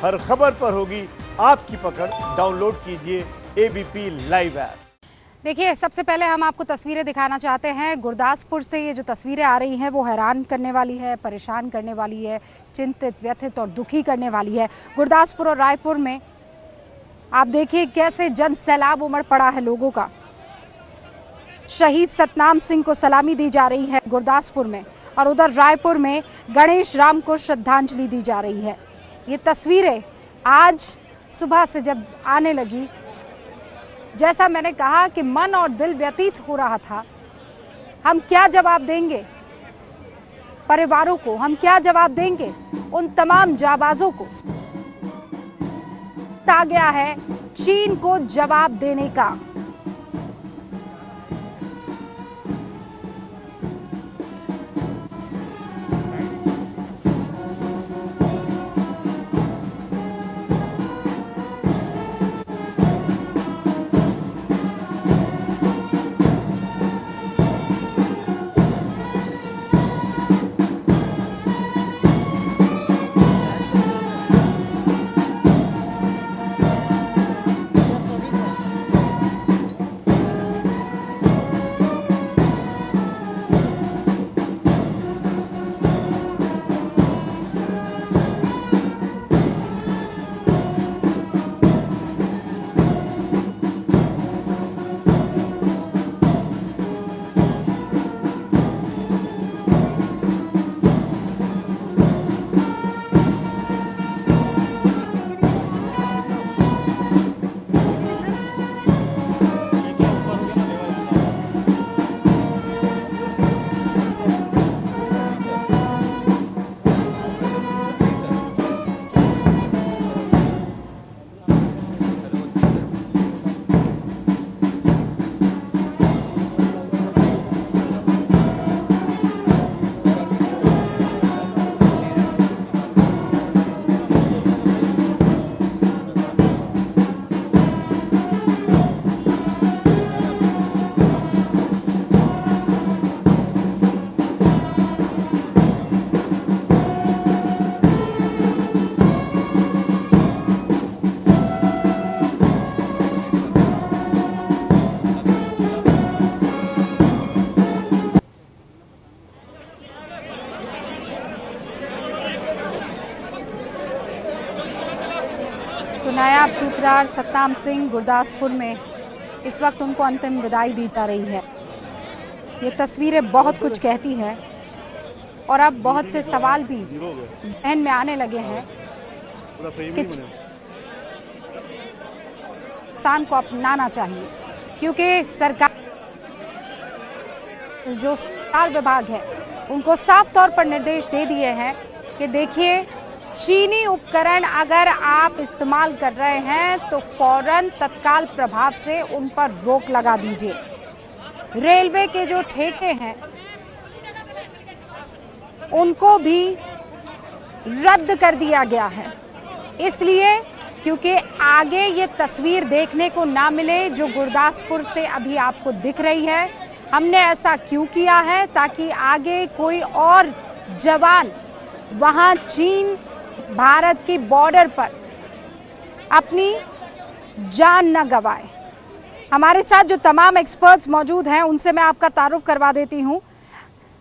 हर खबर पर होगी आपकी पकड़। डाउनलोड कीजिए एबीपी लाइव ऐप। देखिए, सबसे पहले हम आपको तस्वीरें दिखाना चाहते हैं। गुरदासपुर से ये जो तस्वीरें आ रही हैं वो हैरान करने वाली है, परेशान करने वाली है, चिंतित, व्यथित और दुखी करने वाली है। गुरदासपुर और रायपुर में आप देखिए कैसे जन सैलाब उमड़ पड़ा है लोगों का। शहीद सतनाम सिंह को सलामी दी जा रही है गुरदासपुर में, और उधर रायपुर में गणेश राम को श्रद्धांजलि दी जा रही है। ये तस्वीरें आज सुबह से जब आने लगी, जैसा मैंने कहा कि मन और दिल व्यतीत हो रहा था। हम क्या जवाब देंगे परिवारों को, हम क्या जवाब देंगे उन तमाम जाबाजों को। आ गया है चीन को जवाब देने का। तो नायब सूबेदार सतनाम सिंह गुरदासपुर में इस वक्त उनको अंतिम विदाई दी जा रही है। ये तस्वीरें बहुत कुछ कहती हैं और अब बहुत से सवाल भी जहन में आने लगे हैं कि पाकिस्तान को अपनाना चाहिए, क्योंकि सरकार जो अस्पताल विभाग है उनको साफ तौर पर निर्देश दे दिए हैं कि देखिए, चीनी उपकरण अगर आप इस्तेमाल कर रहे हैं तो फौरन तत्काल प्रभाव से उन पर रोक लगा दीजिए। रेलवे के जो ठेके हैं उनको भी रद्द कर दिया गया है, इसलिए क्योंकि आगे ये तस्वीर देखने को ना मिले जो गुरदासपुर से अभी आपको दिख रही है। हमने ऐसा क्यों किया है? ताकि आगे कोई और जवान वहां चीन भारत की बॉर्डर पर अपनी जान न गंवाए। हमारे साथ जो तमाम एक्सपर्ट्स मौजूद हैं उनसे मैं आपका तारुफ करवा देती हूं।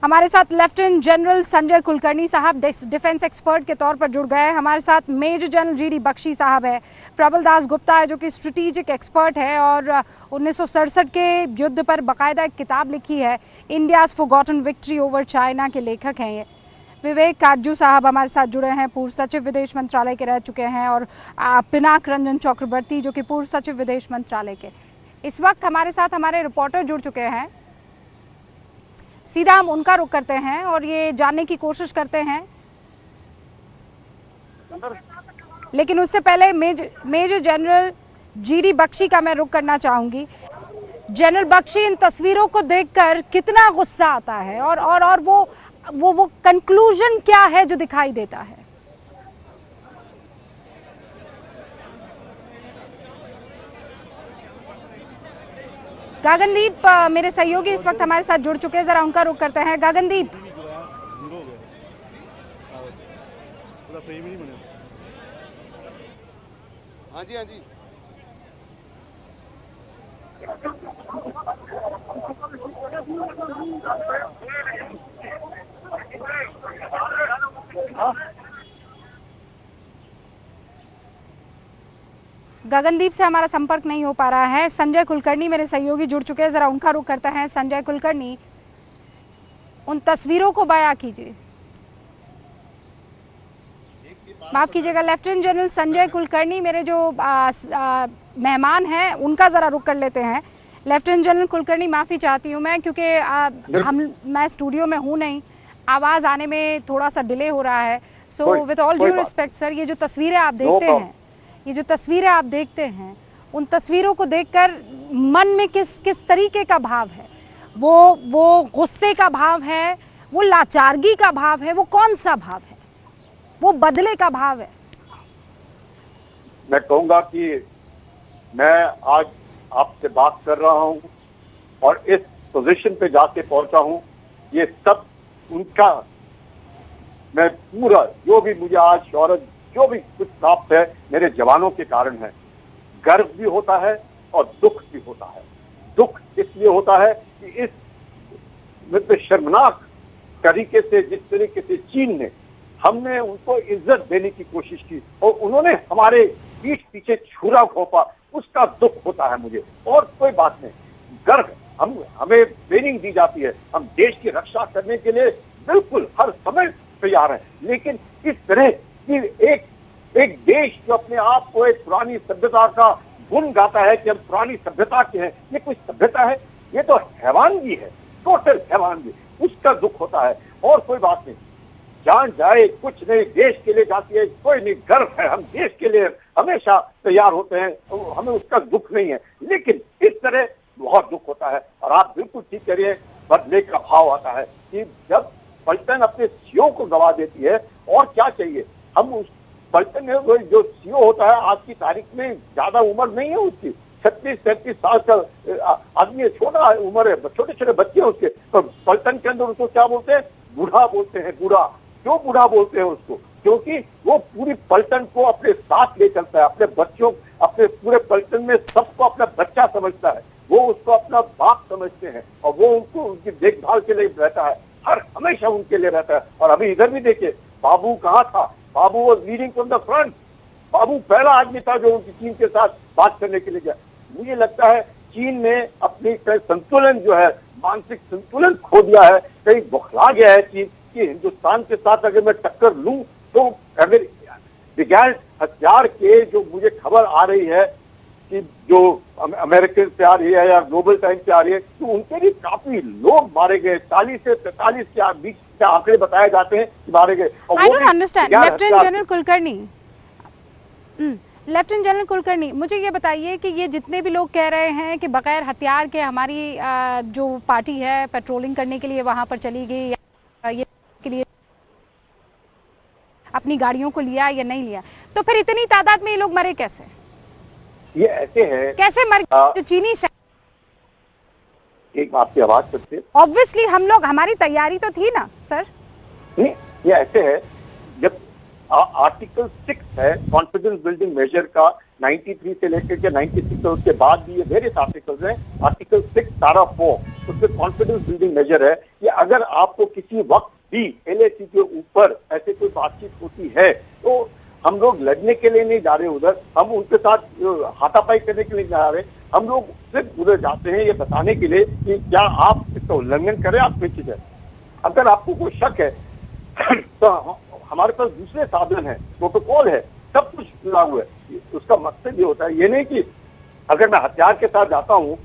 हमारे साथ लेफ्टिनेंट जनरल संजय कुलकर्णी साहब डिफेंस एक्सपर्ट के तौर पर जुड़ गए। हमारे साथ मेजर जनरल जीडी बख्शी साहब है। प्रबल दास गुप्ता है जो कि स्ट्रेटेजिक एक्सपर्ट है और 1967 के युद्ध पर बाकायदा एक किताब लिखी है, India's forgotten victory over China के लेखक हैं ये। विवेक काटजू साहब हमारे साथ जुड़े हैं, पूर्व सचिव विदेश मंत्रालय के रह चुके हैं, और पिनाक रंजन चक्रवर्ती जो कि पूर्व सचिव विदेश मंत्रालय के। इस वक्त हमारे साथ हमारे रिपोर्टर जुड़ चुके हैं। सीधा हम उनका रुख करते हैं और ये जानने की कोशिश करते हैं, लेकिन उससे पहले मेजर जनरल जीडी बख्शी का मैं रुख करना चाहूंगी। जनरल बख्शी, इन तस्वीरों को देखकर कितना गुस्सा आता है और वो कंक्लूजन क्या है जो दिखाई देता है? गगनदीप मेरे सहयोगी इस वक्त हमारे साथ जुड़ चुके हैं, जरा उनका रुख करते हैं। गगनदीप, हाँ जी, हाँ जी। गगनदीप से हमारा संपर्क नहीं हो पा रहा है। संजय कुलकर्णी मेरे सहयोगी जुड़ चुके हैं, जरा उनका रुख करते हैं। संजय कुलकर्णी, उन तस्वीरों को बयां कीजिए। माफ कीजिएगा, लेफ्टिनेंट जनरल संजय कुलकर्णी मेरे जो मेहमान हैं उनका जरा रुख कर लेते हैं। लेफ्टिनेंट जनरल कुलकर्णी, माफी चाहती हूं मैं, क्योंकि मैं स्टूडियो में हूं नहीं, आवाज आने में थोड़ा सा डिले हो रहा है। So with all due respect sir, ये जो तस्वीरें आप देखते हैं, उन तस्वीरों को देखकर मन में किस तरीके का भाव है? वो गुस्से का भाव है, वो लाचारगी का भाव है, वो कौन सा भाव है? वो बदले का भाव है? मैं कहूंगा कि मैं आज आपसे बात कर रहा हूं और इस पोजीशन पे जाके पहुंचा हूं, ये सब उनका, मैं पूरा जो भी मुझे आज शौहरत जो भी कुछ प्राप्त है मेरे जवानों के कारण है। गर्व भी होता है और दुख भी होता है। दुख इसलिए होता है कि इस मतलब शर्मनाक तरीके से, जिस तरीके से चीन ने, हमने उनको इज्जत देने की कोशिश की और उन्होंने हमारे पीठ पीछे छुरा घोंपा, उसका दुख होता है मुझे। और कोई बात नहीं, गर्व, हमें ट्रेनिंग दी जाती है, हम देश की रक्षा करने के लिए बिल्कुल हर समय तैयार हैं, लेकिन इस तरह कि एक देश जो अपने आप को एक पुरानी सभ्यता का गुण गाता है कि हम पुरानी सभ्यता के हैं, ये कोई सभ्यता है? ये तो हैवानगी है, टोटल हैवानगी। उसका दुख होता है। और कोई बात नहीं, जान जाए कुछ नहीं, देश के लिए जाती है, कोई नहीं, गर्व है, हम देश के लिए हमेशा तैयार होते हैं, हमें उसका दुख नहीं है। लेकिन इस तरह बहुत दुख होता है। और आप बिल्कुल ठीक कह रही है, बदले का भाव आता है कि जब पलटन अपने सीओ को गवा देती है, और क्या चाहिए? हम उस पलटन में जो सीओ होता है, आज की तारीख में ज्यादा उम्र नहीं है उसकी, 36-37 साल का आदमी है, छोटा उम्र है, छोटे छोटे बच्चे हैं उसके। तो पलटन के अंदर उसको क्या बोलते हैं? बूढ़ा बोलते हैं। बूढ़ा क्यों बूढ़ा बोलते हैं उसको? क्योंकि वो पूरी पलटन को अपने साथ ले चलता है, अपने बच्चों, अपने पूरे पलटन में सबको अपना बच्चा समझता है, वो उसको अपना बाप समझते हैं और वो उनको उनकी देखभाल के लिए रहता है, हर हमेशा उनके लिए रहता है। और अभी इधर भी देखिए, बाबू कहाँ था? Babu was leading from the front. Babu पहला आदमी था जो उनकी चीन के साथ बात करने के लिए गया। मुझे लगता है चीन ने अपनी संतुलन जो है, मानसिक संतुलन खो दिया है, कहीं बौखला गया है चीन कि हिंदुस्तान के साथ अगर मैं टक्कर लूं तो अगर बगैर हथियार के, जो मुझे खबर आ रही है कि जो अमेरिकन से आ रही है या ग्लोबल टाइम से आ रही है, तो उनके भी काफी लोग मारे गए, 40 से 43 के बीच के आंकड़े बताए जाते हैं कि मारे गए। I don't understand lieutenant general Kulkarni. Lieutenant general Kulkarni, मुझे ये बताइए कि ये जितने भी लोग कह रहे हैं कि बगैर हथियार के हमारी जो पार्टी है पेट्रोलिंग करने के लिए वहां पर चली गई, या ये के लिए अपनी गाड़ियों को लिया या नहीं लिया, तो फिर इतनी तादाद में ये लोग मरे कैसे? ये ऐसे हैं, कैसे मर गए? चीनी से एक आपकी आवाज करते, ऑब्वियसली हम लोग, हमारी तैयारी तो थी ना सर। नहीं, ये ऐसे है, जब आर्टिकल 6 है कॉन्फिडेंस बिल्डिंग मेजर का, 93 से लेकर के 96 और उसके बाद भी ये वेरियस आर्टिकल्स हैं। आर्टिकल 6 पैरा 4 उसमें कॉन्फिडेंस बिल्डिंग मेजर है कि अगर आपको किसी वक्त भी LAC के ऊपर ऐसे कोई बातचीत होती है तो हम लोग लड़ने के लिए नहीं जा रहे उधर, हम उनके साथ हाथापाई करने के लिए जा रहे, हम लोग सिर्फ उधर जाते हैं ये बताने के लिए कि क्या आप इसका उल्लंघन करें, आप कोई चीज है। अगर आपको कोई शक है तो हमारे पास दूसरे साधन है, प्रोटोकॉल है, सब कुछ लागू है। उसका मकसद ये होता है, ये नहीं कि अगर मैं हथियार के साथ जाता हूँ,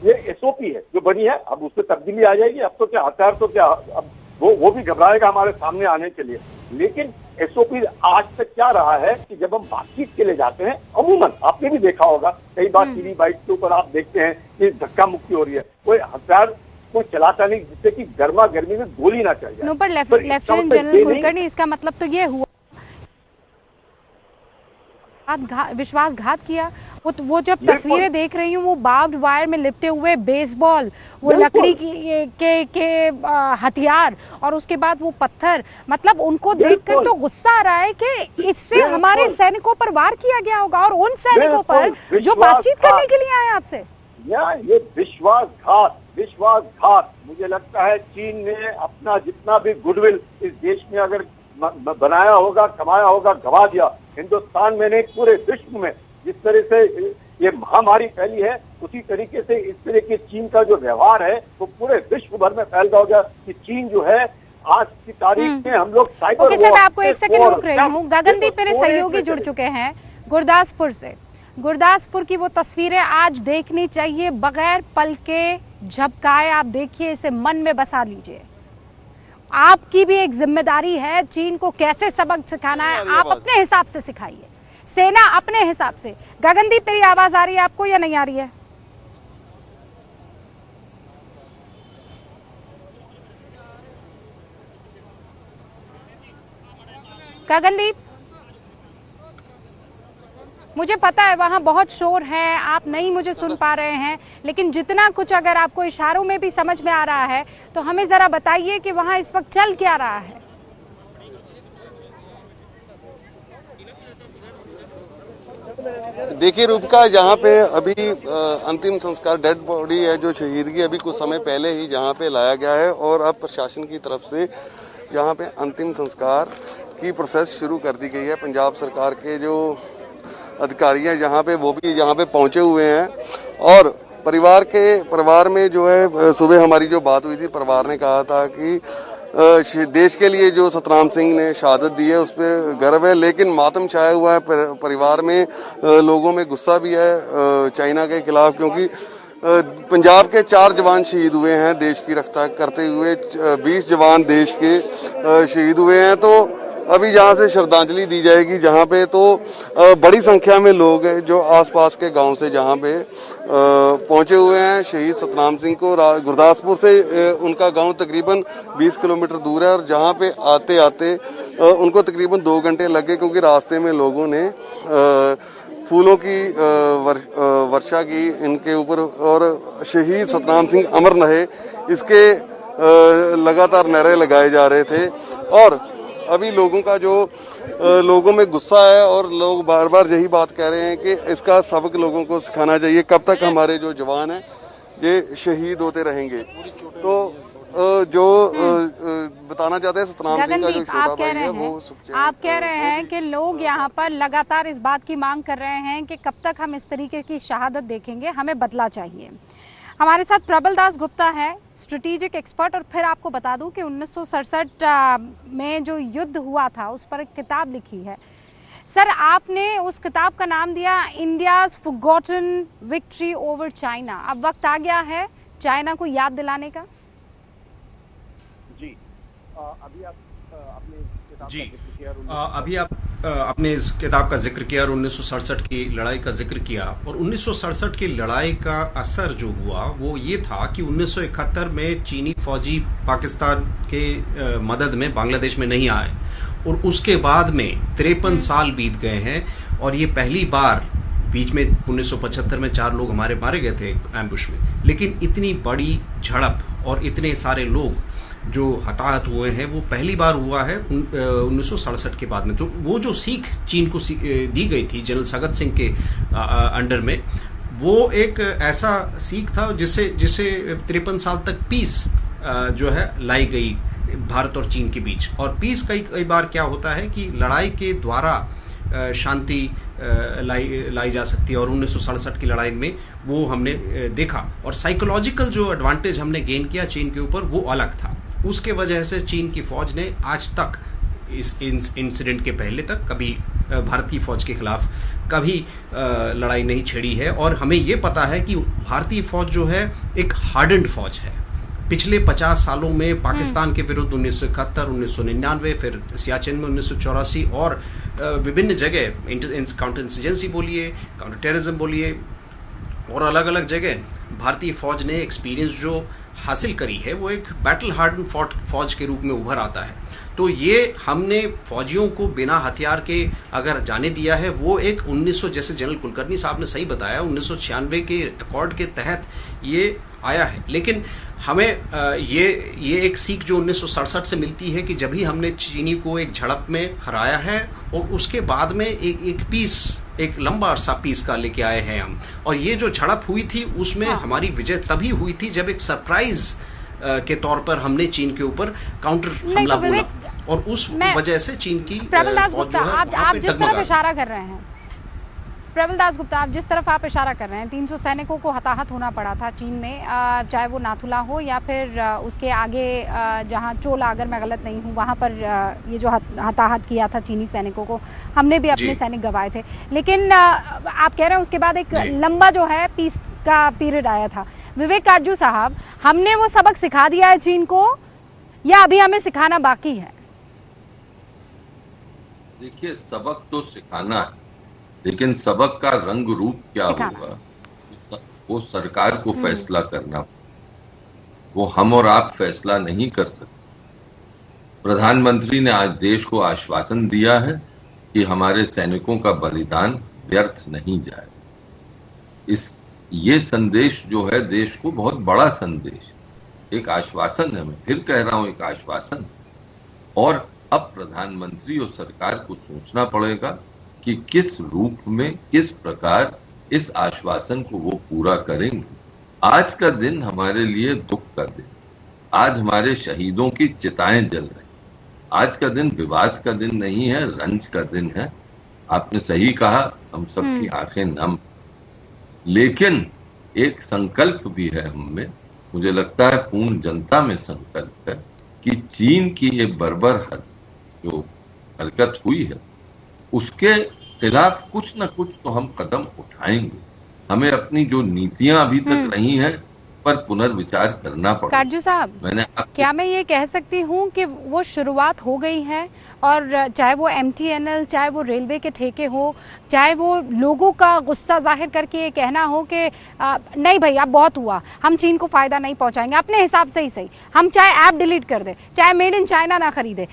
ये SOP है जो बनी है, अब उसमें तब्दीली आ जाएगी। अब तो क्या हथियार, तो क्या अब वो भी घबराएगा हमारे सामने आने के लिए। लेकिन SOP आज तक क्या रहा है कि जब हम बातचीत के लिए जाते हैं, अमूमन आपने भी देखा होगा, कई बार टीवी बाइट के ऊपर आप देखते हैं कि धक्का मुक्की हो रही है, कोई हथियार कोई चलाता नहीं जिससे कि गर्मा गर्मी में गोली ना चल जाए। नो, पर लेफ्टिनेंट जनरल कुलकर्णी, इसका मतलब तो ये हुआ विश्वासघात किया वो जब तस्वीरें देख रही हूँ, वो बार्ब्ड वायर में लिपटे हुए बेसबॉल, वो लकड़ी के हथियार और उसके बाद वो पत्थर, मतलब उनको देखकर तो गुस्सा आ रहा है कि इससे हमारे सैनिकों पर वार किया गया होगा और उन सैनिकों पर जो बातचीत करने के लिए आए आपसे। ये विश्वासघात मुझे लगता है चीन ने अपना जितना भी गुडविल इस देश में अगर बनाया होगा, कमाया होगा, गवा दिया। हिंदुस्तान में नहीं, पूरे विश्व में जिस तरह से ये महामारी फैली है, उसी तरीके से इस तरह के चीन का जो व्यवहार है वो पूरे विश्व भर में फैल गया कि चीन जो है आज की तारीख में हम लोग साइबर वॉर। आपको एक सेकंड रोक रही हूँ। गगनदीप मेरे सहयोगी जुड़ चुके हैं गुरदासपुर से। गुरदासपुर की वो तस्वीरें आज देखनी चाहिए, बगैर पल के झपकाए आप देखिए, इसे मन में बसा लीजिए। आपकी भी एक जिम्मेदारी है, चीन को कैसे सबक सिखाना है आप अपने हिसाब से सिखाइए, सेना अपने हिसाब से। गगनदीप मेरी आवाज आ रही है आपको या नहीं आ रही है? गगनदीप, मुझे पता है वहां बहुत शोर है, आप नहीं मुझे सुन पा रहे हैं, लेकिन जितना कुछ अगर आपको इशारों में भी समझ में आ रहा है तो हमें जरा बताइए कि वहां इस वक्त चल क्या रहा है। देखिए रूपका, जहाँ पे अभी अंतिम संस्कार, डेड बॉडी है जो शहीद की, अभी कुछ समय पहले ही जहाँ पे लाया गया है और अब प्रशासन की तरफ से यहाँ पे अंतिम संस्कार की प्रोसेस शुरू कर दी गई है। पंजाब सरकार के जो अधिकारी हैं यहाँ पे, वो भी यहाँ पे पहुंचे हुए हैं और परिवार में जो है, सुबह हमारी जो बात हुई थी, परिवार ने कहा था कि देश के लिए जो सतराम सिंह ने शहादत दी है उस पर गर्व है, लेकिन मातम छाया हुआ है परिवार में, लोगों में गुस्सा भी है चाइना के खिलाफ, क्योंकि पंजाब के 4 जवान शहीद हुए हैं देश की रक्षा करते हुए, 20 जवान देश के शहीद हुए हैं। तो अभी यहाँ से श्रद्धांजलि दी जाएगी, जहाँ पे तो बड़ी संख्या में लोग जो आसपास के गांव से जहाँ पे पहुंचे हुए हैं शहीद सतनाम सिंह को। गुरदासपुर से उनका गांव तकरीबन 20 किलोमीटर दूर है और जहाँ पे आते आते उनको तकरीबन 2 घंटे लगे, क्योंकि रास्ते में लोगों ने फूलों की वर्षा की इनके ऊपर और शहीद सतनाम सिंह अमर रहे इसके लगातार नारे लगाए जा रहे थे। और अभी लोगों का जो लोगों में गुस्सा है और लोग बार बार यही बात कह रहे हैं कि इसका सबक लोगों को सिखाना चाहिए, कब तक हमारे जो जवान हैं ये शहीद होते रहेंगे। तो जो बताना चाहते हैं सतनाम सिंह का जो छोटा भाई है वो आप कह रहे हैं कि लोग यहाँ पर लगातार इस बात की मांग कर रहे हैं कि कब तक हम इस तरीके की शहादत देखेंगे, हमें बदला चाहिए। हमारे साथ प्रबल दास गुप्ता है, स्ट्रेटेजिक एक्सपर्ट, और फिर आपको बता दूं कि 1967 में जो युद्ध हुआ था उस पर एक किताब लिखी है। सर, आपने उस किताब का नाम दिया India's forgotten victory over China. अब वक्त आ गया है चाइना को याद दिलाने का। जी, अभी आप अपने जी अभी आप आपने इस किताब का जिक्र किया और 1967 की लड़ाई का जिक्र किया, और 1967 की लड़ाई का असर जो हुआ वो ये था कि 1971 में चीनी फौजी पाकिस्तान के मदद में बांग्लादेश में नहीं आए और उसके बाद में 53 साल बीत गए हैं और ये पहली बार, बीच में 1975 में 4 लोग हमारे मारे गए थे एम्बुश में, लेकिन इतनी बड़ी झड़प और इतने सारे लोग जो हताहत हुए हैं वो पहली बार हुआ है 1967 के बाद में। तो वो जो सीख चीन को दी गई थी जनरल सगत सिंह के अंडर में, वो एक ऐसा सीख था जिससे 53 साल तक पीस जो है लाई गई भारत और चीन के बीच। और पीस कई बार क्या होता है कि लड़ाई के द्वारा शांति लाई जा सकती है, और 1967 की लड़ाई में वो हमने देखा। और साइकोलॉजिकल जो एडवांटेज हमने गेन किया चीन के ऊपर वो अलग था। उसके वजह से चीन की फौज ने आज तक इस इंसिडेंट के पहले तक कभी भारतीय फौज के खिलाफ कभी लड़ाई नहीं छेड़ी है। और हमें ये पता है कि भारतीय फौज जो है एक हार्डन्ड फौज है। पिछले 50 सालों में पाकिस्तान के विरुद्ध 1971, 1999, फिर सियाचिन में 1984 और विभिन्न जगह काउंटर इंसर्जेंसी बोलिए, काउंटर टेररिज्म बोलिए, और अलग अलग जगह भारतीय फौज ने एक्सपीरियंस जो हासिल करी है वो एक बैटल हार्डन फौज के रूप में उभर आता है। तो ये हमने फौजियों को बिना हथियार के अगर जाने दिया है, वो एक 1900, जैसे जनरल कुलकर्णी साहब ने सही बताया, 1996 के अकॉर्ड के तहत ये आया है। लेकिन हमें ये एक सीख जो 1967 से मिलती है कि जब ही हमने चीनी को एक झड़प में हराया है और उसके बाद में एक लंबा अरसा पीस का लेके आए हैं हम। और ये जो झड़प हुई थी उसमें हमारी विजय तभी हुई थी जब एक सरप्राइज के तौर पर हमने चीन के ऊपर काउंटर हमला बोला, और उस वजह से चीन की फौज जो है आप जिस तरफ इशारा कर रहे हैं, प्रबल दास गुप्ता, आप जिस तरफ आप इशारा कर रहे हैं, 300 सैनिकों को हताहत होना पड़ा था चीन में, चाहे वो नाथुला हो या फिर उसके आगे जहां चोला, अगर मैं गलत नहीं हूं, वहां पर ये जो हताहत किया था चीनी सैनिकों को, हमने भी अपने सैनिक गंवाए थे। लेकिन आप कह रहे हैं उसके बाद एक लंबा जो है पीस का पीरियड आया था। विवेक काटजू साहब, हमने वो सबक सिखा दिया है चीन को या अभी हमें सिखाना बाकी है? देखिए, सबक तो सिखाना है, लेकिन सबक का रंग रूप क्या होगा वो सरकार को फैसला करना, वो हम और आप फैसला नहीं कर सकते। प्रधानमंत्री ने आज देश को आश्वासन दिया है कि हमारे सैनिकों का बलिदान व्यर्थ नहीं जाए। ये संदेश जो है देश को बहुत बड़ा संदेश, एक आश्वासन है, मैं फिर कह रहा हूं एक आश्वासन। और अब प्रधानमंत्री और सरकार को सोचना पड़ेगा कि किस रूप में, किस प्रकार इस आश्वासन को वो पूरा करेंगे। आज का दिन हमारे लिए दुख का दिन, आज हमारे शहीदों की चिताएं जल रही, आज का दिन विवाद का दिन नहीं है, रंज का दिन है। आपने सही कहा, हम सबकी आंखें नम, लेकिन एक संकल्प भी है हम में, मुझे लगता है पूर्ण जनता में संकल्प है कि चीन की ये बर्बर जो हरकत हुई है उसके खिलाफ कुछ न कुछ तो हम कदम उठाएंगे। हमें अपनी जो नीतियां अभी तक रही हैं पर पुनर्विचार करना पड़ेगा। काटजू साहब, क्या मैं ये कह सकती हूँ कि वो शुरुआत हो गई है, और चाहे वो MTNL, चाहे वो रेलवे के ठेके हो, चाहे वो लोगों का गुस्सा जाहिर करके ये कहना हो कि नहीं भाई अब बहुत हुआ, हम चीन को फायदा नहीं पहुंचाएंगे, अपने हिसाब से ही सही, हम चाहे ऐप डिलीट कर दे, चाहे मेड इन चाइना ना खरीदे,